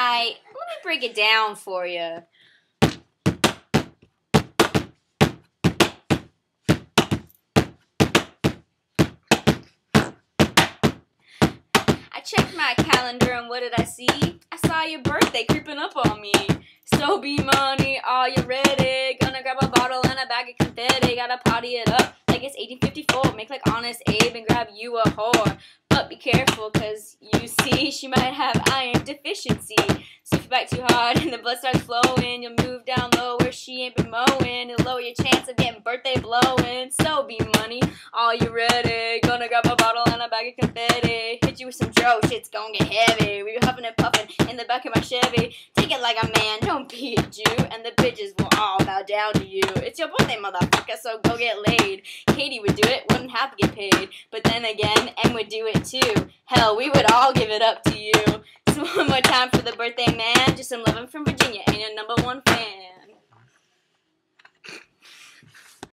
Let me break it down for you. I checked my calendar and what did I see? I saw your birthday creeping up on me. So be money, are you ready? Gonna grab a bottle and a bag of confetti. Gotta party it up like it's 1854. Make like Honest Abe and grab you a whore. But be careful, cause you see, she might have iron deficiency. So if you bite too hard and the blood starts flowing, you'll move down low where she ain't been mowing. It'll lower your chance of getting birthday blowing. So be money, are you ready? Gonna grab a bottle and a bag of confetti. Hit you with some Joe, shit's gonna get heavy. We be huffing and puffing in the back of my Chevy. Take it like a man, don't be a Jew. And the bitches will all bow down to you. It's your birthday, motherfucker, so go get laid. Katie would do it, wouldn't have to get paid. But then again, M would do it too. Hell, we would all give it up to you. So one more time for the birthday man. Just some loving from Virginia.